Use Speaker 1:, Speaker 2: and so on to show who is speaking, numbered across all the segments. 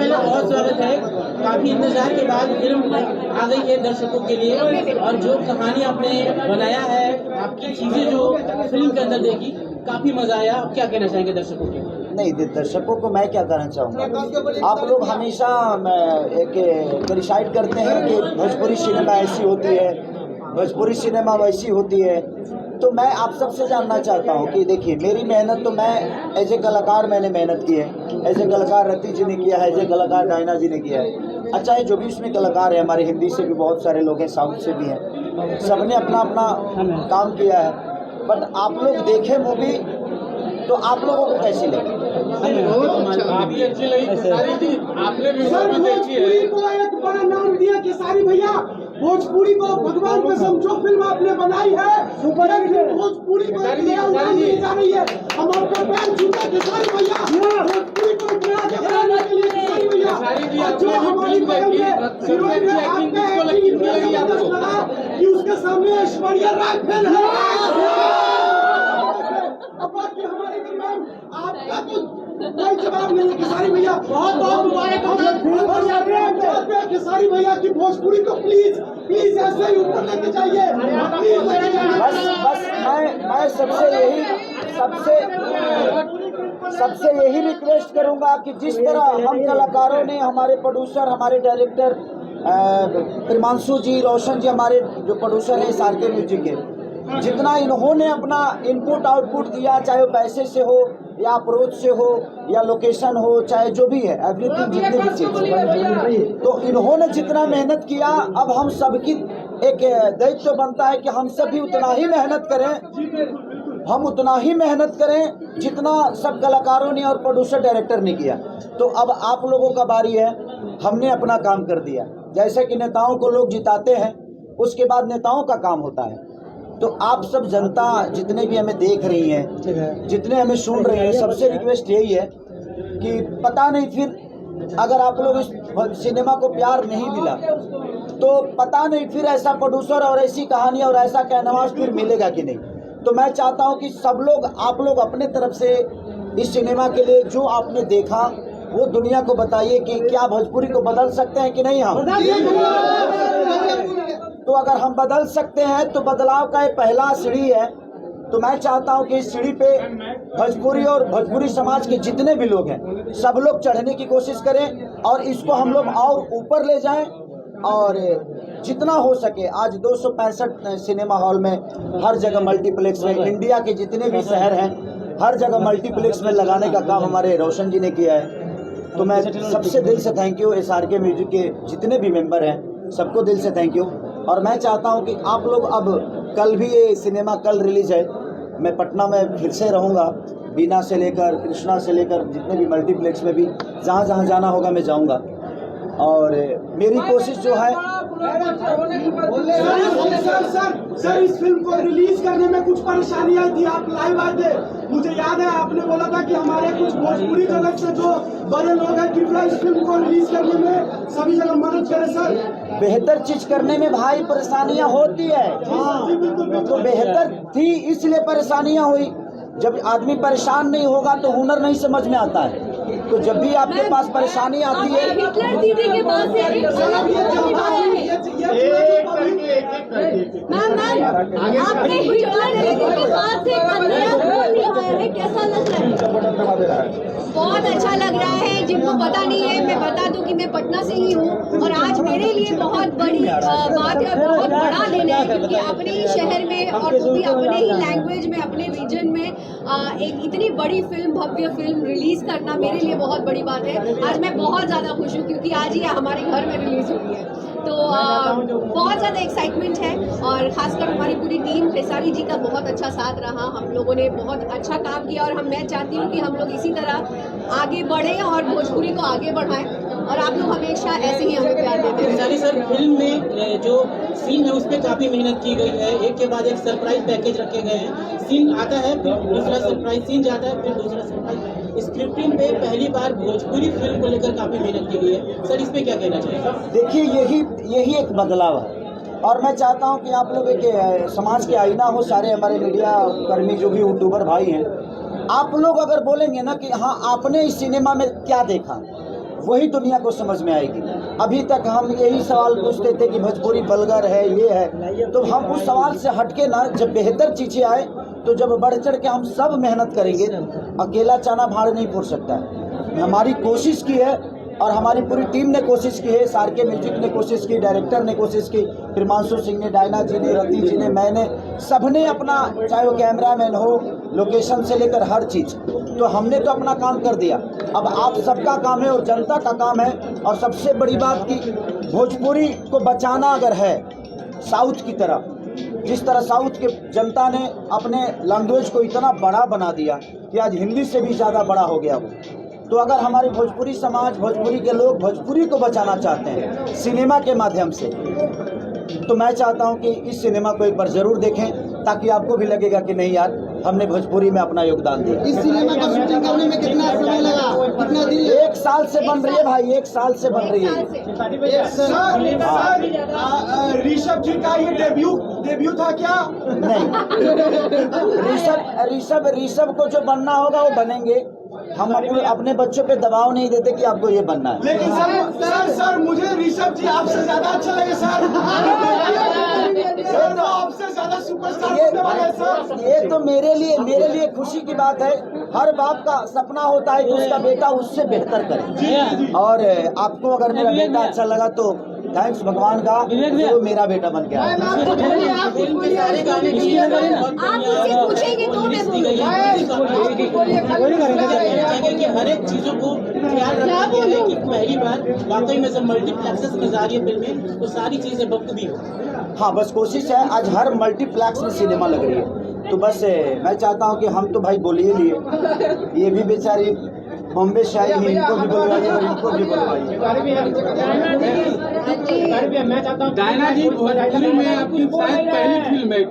Speaker 1: का बहुत स्वागत है। काफी इंतजार के बाद फिल्म आ गई है दर्शकों के लिए, और जो कहानी आपने बनाया है, आपकी चीजें जो फिल्म के अंदर देखी, काफी मजा आया। आप क्या कहना चाहेंगे दर्शकों के?
Speaker 2: नहीं, दर्शकों को मैं क्या कहना चाहूँगा, आप लोग हमेशा एक डिसाइड करते हैं कि भोजपुरी सिनेमा ऐसी होती है, भोजपुरी सिनेमा वैसी होती है। तो मैं आप सबसे जानना चाहता हूँ कि देखिए, मेरी मेहनत तो मैं एज ए कलाकार मैंने मेहनत की है, एज ए कलाकार रति जी ने किया है, एज ए कलाकार डायना जी ने किया है। अच्छा है, जो भी इसमें कलाकार है, हमारे हिंदी से भी बहुत सारे लोग हैं, साउथ से भी हैं, सबने अपना अपना काम किया है। बट आप लोग देखें मूवी तो आप लोगों को कैसी लगी?
Speaker 3: काफी अच्छी लगी खेसारी जी, आपने भी देखी है। भोजपुरी को एक बड़ा नाम दिया खेसारी भैया, भोजपुरी को भगवान को समझो फिल्म आपने बनाई है, भोजपुरी को जा रही है। हम आपका पैर छूता खेसारी भैया, भोजपुरी को बनाने के लिए खेसारी भैया। जो हमारी लगा कि उसके सामने ऐश्वर्या राय फेल है। आपका तो कोई जवाब नहीं है खेसारी भैया। बहुत बहुत मुबारक खेसारी भैया की भोजपुरी को प्लीज प्लीज ऐसे ही ऊपर लेके जाइए।
Speaker 2: बस मैं सबसे यही रिक्वेस्ट करूंगा कि जिस तरह हम कलाकारों ने, हमारे प्रोड्यूसर, हमारे डायरेक्टर प्रिमांशु जी, रोशन जी, हमारे जो प्रोड्यूसर हैं SRK म्यूजिक के, जितना इन्होंने अपना इनपुट आउटपुट दिया, चाहे वो पैसे से हो या अप्रोच से हो या लोकेशन हो, चाहे जो भी है, एवरीथिंग, जितनी भी चीज, तो इन्होंने जितना मेहनत किया, अब हम सबकी एक दायित्व बनता है कि हम सब भी उतना ही मेहनत करें, हम उतना ही मेहनत करें जितना सब कलाकारों ने और प्रोड्यूसर डायरेक्टर ने किया। तो अब आप लोगों का बारी है, हमने अपना काम कर दिया। जैसे कि नेताओं को लोग जिताते हैं, उसके बाद नेताओं का काम होता है। तो आप सब जनता जितने भी हमें देख रही हैं, जितने हमें सुन रहे हैं, सबसे रिक्वेस्ट यही है कि पता नहीं फिर अगर आप लोग इस सिनेमा को प्यार नहीं मिला तो पता नहीं फिर ऐसा प्रोड्यूसर और ऐसी कहानी और ऐसा कैनवास फिर मिलेगा कि नहीं। तो मैं चाहता हूं कि सब लोग, आप लोग अपने तरफ से इस सिनेमा के लिए जो आपने देखा वो दुनिया को बताइए कि क्या भोजपुरी को बदल सकते हैं कि नहीं हम। तो अगर हम बदल सकते हैं तो बदलाव का ये पहला सीढ़ी है। तो मैं चाहता हूं कि इस सीढ़ी पे भोजपुरी और भोजपुरी समाज के जितने भी लोग हैं, सब लोग चढ़ने की कोशिश करें और इसको हम लोग और ऊपर ले जाएं। और जितना हो सके, आज 265 सिनेमा हॉल में, हर जगह मल्टीप्लेक्स में, इंडिया के जितने भी शहर हैं, हर जगह मल्टीप्लेक्स में लगाने का काम हमारे रोशन जी ने किया है। तो मैं सबसे दिल से थैंक यू, SRK म्यूजिक के जितने भी मेंबर हैं, सबको दिल से थैंक यू। और मैं चाहता हूं कि आप लोग, अब कल भी ये सिनेमा कल रिलीज है, मैं पटना में फिर से रहूंगा, बीना से लेकर कृष्णा से लेकर जितने भी मल्टीप्लेक्स में भी जहां जहां जाना होगा मैं जाऊंगा। और मेरी कोशिश जो है,
Speaker 3: सर इस फिल्म को रिलीज करने में कुछ परेशानी आई थी, आप लाइव आए थे, मुझे याद है आपने बोला था कि हमारे कुछ भोजपुरी जगत से जो बड़े लोग हैं कृपया इस फिल्म को रिलीज करने में सभी जगह मदद करें। सर
Speaker 2: बेहतर चीज करने में भाई परेशानियां होती है, तो बेहतर थी इसलिए परेशानियां हुई। जब आदमी परेशान नहीं होगा तो हुनर नहीं समझ में आता है। तो जब भी आपके पास परेशानी आती है,
Speaker 4: हिटलर दीदी के पास से आपने हिटलर दीदी के पास से निभाया है, कैसा लग रहा है? बहुत अच्छा लग रहा है। जिनको पता नहीं है, मैं बता दूं कि मैं पटना से ही हूँ और आज मेरे लिए बहुत बड़ी बात है, बहुत बड़ा दिन है, क्योंकि अपने ही शहर में और वो भी अपने ही लैंग्वेज में, अपने रीजन में एक इतनी बड़ी फिल्म, भव्य फिल्म रिलीज करना मेरे लिए बहुत बड़ी बात है। आज मैं बहुत ज़्यादा खुश हूँ क्योंकि आज ही हमारे घर में रिलीज हुई है, तो बहुत ज़्यादा एक्साइटमेंट है। और खासकर हमारी पूरी टीम, खेसारी जी का बहुत अच्छा साथ रहा, हम लोगों ने बहुत अच्छा काम किया और मैं चाहती हूँ कि हम लोग इसी तरह आगे बढ़ें और भोजपुरी को आगे बढ़ाएं और आप लोग हमेशा ऐसे ही हमें प्यार देते हैं।
Speaker 1: खेसारी सर, फिल्म में जो सीन है उस पर काफ़ी मेहनत की गई है, एक के बाद एक सरप्राइज पैकेज रखे गए हैं। सीन आता है, फिर दूसरा सरप्राइज सीन जाता है, फिर दूसरा सरप्राइज। स्क्रिप्टिंग पे पहली बार भोजपुरी फिल्म को लेकर काफ़ी मेहनत की गई है। सर, इस पे क्या कहना चाहिए?
Speaker 2: देखिए, यही एक बदलाव है और मैं चाहता हूं कि आप लोग एक समाज के आईना हो, सारे हमारे मीडिया कर्मी जो भी यूट्यूबर भाई हैं, आप लोग अगर बोलेंगे ना कि हाँ आपने इस सिनेमा में क्या देखा, वही दुनिया को समझ में आएगी। अभी तक हम यही सवाल पूछते थे कि भोजपुरी वल्गर है, ये है, तो हम उस सवाल से हटके ना, जब बेहतर चीज़ें आए तो जब बढ़ चढ़ के हम सब मेहनत करेंगे। अकेला चाना भाड़ नहीं फोड़ सकता है। हमारी कोशिश की है और हमारी पूरी टीम ने कोशिश की है। सारके म्यूजिक ने कोशिश की, डायरेक्टर ने कोशिश की, प्रिमांशु सिंह ने, डायना जी ने, रति जी ने, मैंने, सबने अपना, चाहे वो कैमरामैन हो, लोकेशन से लेकर हर चीज़, तो हमने तो अपना काम कर दिया। अब आप सबका काम है और जनता का काम है। और सबसे बड़ी बात कि भोजपुरी को बचाना अगर है साउथ की तरह, जिस तरह साउथ के जनता ने अपने लैंग्वेज को इतना बड़ा बना दिया कि आज हिंदी से भी ज़्यादा बड़ा हो गया वो, तो अगर हमारी भोजपुरी समाज, भोजपुरी के लोग भोजपुरी को बचाना चाहते हैं सिनेमा के माध्यम से, तो मैं चाहता हूं कि इस सिनेमा को एक बार ज़रूर देखें, ताकि आपको भी लगेगा कि नहीं यार, हमने भोजपुरी में अपना योगदान दिया।
Speaker 3: इस सिनेमा का शूटिंग करने में कितना समय लगा, कितना दिन?
Speaker 2: 1 साल से बन रही है भाई, 1 साल से बन रही है।
Speaker 3: ऋषभ जी का ये डेब्यू था क्या?
Speaker 2: नहीं, ऋषभ को जो बनना होगा वो बनेंगे। हम अपने बच्चों पे दबाव नहीं देते कि आपको ये बनना है।
Speaker 3: लेकिन सर मुझे ऋषभ जी आपसे ज्यादा अच्छा लगे सर। सर तो आपसे ज्यादा सुपरस्टार बनने वाले हैं सर।
Speaker 2: ये तो मेरे लिए खुशी की बात है। हर बाप का सपना होता है कि उसका बेटा उससे बेहतर करे। और आपको अगर मेरा बेटा अच्छा लगा तो थैंक्स भगवान का, वो मेरा बेटा बन गया।
Speaker 4: पूछेंगे तो मैं
Speaker 1: कि हर एक चीजों को ख्याल रखा गया है कि पहली बार वाकई में जब मल्टीप्लेक्सेस में जा रही है फिल्में तो सारी चीजें बखूबी हो।
Speaker 2: हाँ, बस कोशिश है, आज हर मल्टीप्लेक्स में सिनेमा लग रही है, तो बस मैं चाहता हूँ कि हम तो भाई बोल ही लिए, ये भी बेचारी बॉम्बे से आई है, इनको भी बुलवाइए और इनको भी बुलवाइए।
Speaker 5: डायना जी, भोजपुरी में आपकी शायद पहली फिल्म है,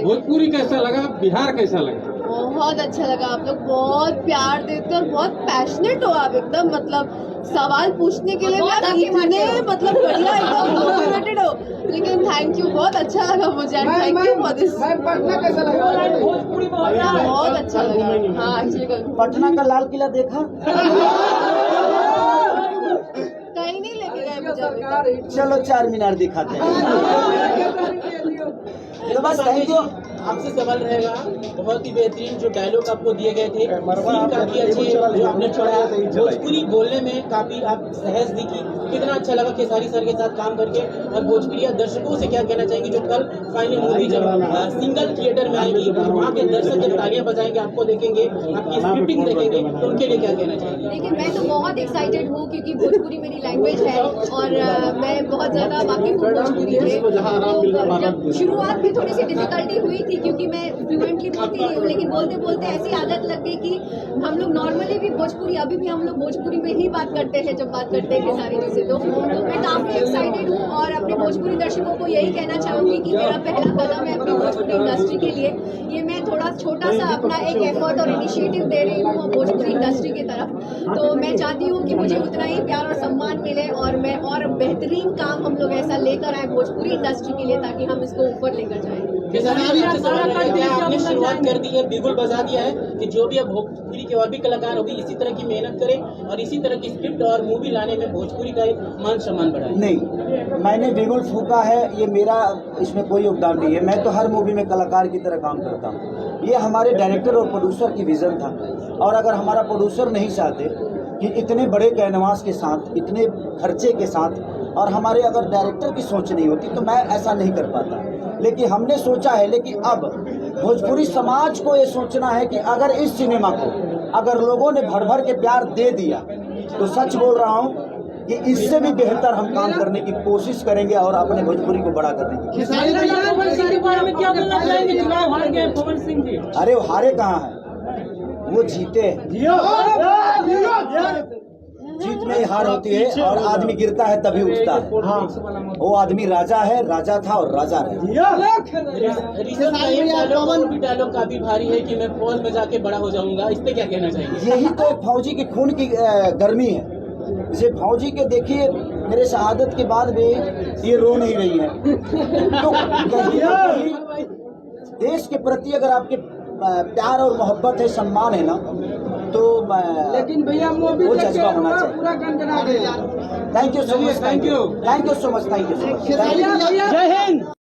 Speaker 5: भोजपुरी कैसा लगा, बिहार कैसा लगा?
Speaker 4: बहुत अच्छा लगा। आप लोग बहुत प्यार देते और बहुत पैशनेट हो आप, एकदम मतलब सवाल पूछने के लिए इतने मतलब बढ़िया एकदम मोटिवेटेड हो। लेकिन थैंक यू, बहुत अच्छा लगा मुझे। Thank you for this.
Speaker 3: Patna कैसा लगा?
Speaker 4: बहुत अच्छा लगा। हाँ, एक्चुअली
Speaker 2: पटना का लाल किला देखा?
Speaker 4: कहीं नहीं लेके गए मुझे।
Speaker 2: चलो 4 मीनार दिखाते हैं। तो बस थैंक यू।
Speaker 1: आपसे सवाल रहेगा, बहुत ही बेहतरीन जो डायलॉग आपको दिए गए थे, सीन काफी अच्छे जो आपने पढ़ा, भोजपुरी बोलने में काफी आप सहज दिखी, कितना अच्छा लगा खेसारी सर के साथ काम करके। और भोजपुरी दर्शकों से क्या कहना चाहेंगे जो कल फाइनल मूवी जब सिंगल थिएटर में आएगी, वहाँ के दर्शक जब तालियां बजाएंगे, आपको देखेंगे, आपकी स्क्रिप्टिंग देखेंगे, तो उनके लिए क्या कहना चाहेंगे?
Speaker 4: देखिए, मैं तो बहुत एक्साइटेड हूँ क्योंकि भोजपुरी मेरी लैंग्वेज है और मैं बहुत ज़्यादा वाकिफ हूँ भोजपुरी से। तो जब शुरुआत में थोड़ी सी डिफिकल्टी हुई थी क्योंकि मैं फ्लुएंटली बोलती नहीं हूँ, लेकिन बोलते बोलते ऐसी आदत लग गई कि हम लोग नॉर्मली भी भोजपुरी, अभी भी हम लोग भोजपुरी में ही बात करते हैं जब बात करते हैं खेसारी जी से। तो मैं काफ़ी एक्साइटेड हूँ और अपने भोजपुरी दर्शकों को यही कहना चाहूँगी कि मेरा पहला कदम है अपनी भोजपुरी इंडस्ट्री के लिए। ये मैं थोड़ा छोटा सा अपना एक एफर्ट और इनिशिएटिव दे रही हूँ भोजपुरी इंडस्ट्री की तरफ। तो मैं चाहती हूँ कि मुझे उतना ही प्यार और सम्मान मिले और मैं और बेहतरीन काम हम लोग ऐसा लेकर आए भोजपुरी इंडस्ट्री के लिए, ताकि हम इसको ऊपर लेकर जाएं।
Speaker 1: आपने शुरुआत कर दी है, बिगुल बजा दिया है कि जो भी अब भोजपुरी के और भी कलाकार होगी इसी तरह की मेहनत करें और इसी तरह की स्क्रिप्ट और मूवी लाने में भोजपुरी का एक मान सम्मान बढ़ाए।
Speaker 2: नहीं, मैंने बिगुल फूका है, ये मेरा इसमें कोई योगदान नहीं है। मैं तो हर मूवी में कलाकार की तरह काम करता हूँ। ये हमारे डायरेक्टर और प्रोड्यूसर की विजन था, और अगर हमारा प्रोड्यूसर नहीं चाहते कि इतने बड़े कैनवास के साथ, इतने खर्चे के साथ, और हमारे अगर डायरेक्टर की सोच नहीं होती तो मैं ऐसा नहीं कर पाता। लेकिन हमने सोचा है, लेकिन अब भोजपुरी समाज को ये सोचना है कि अगर इस सिनेमा को अगर लोगों ने भर भर के प्यार दे दिया तो सच बोल रहा हूँ कि इससे भी बेहतर हम काम करने की कोशिश करेंगे और अपने भोजपुरी को बड़ा करने की। अरे वो हारे कहाँ है, वो जीते हैं। जीत में ही हार होती है और आदमी गिरता है तभी उठता है। वो आदमी राजा है, राजा था और राजा रहे।
Speaker 1: डायलॉग काफी भारी है कि मैं फौज में जाके बड़ा हो जाऊंगा, इस पे क्या कहना चाहिए?
Speaker 2: यही तो एक फौजी की खून की गर्मी है। जैसे फौजी के देखिए, मेरे शहादत के बाद भी ये रो नहीं रही है। तो कहीं देश के प्रति अगर आपके प्यार और मोहब्बत है, सम्मान है ना, तो
Speaker 3: लेकिन भैया मोबिल
Speaker 2: वो
Speaker 3: लेके
Speaker 2: जज्बा होना चाहिए।
Speaker 3: पूरा गनगना गया।
Speaker 2: Thank you so much,
Speaker 5: Thank you.
Speaker 2: Thank you so much, thank you so much.
Speaker 3: भैया
Speaker 1: जय हिंद।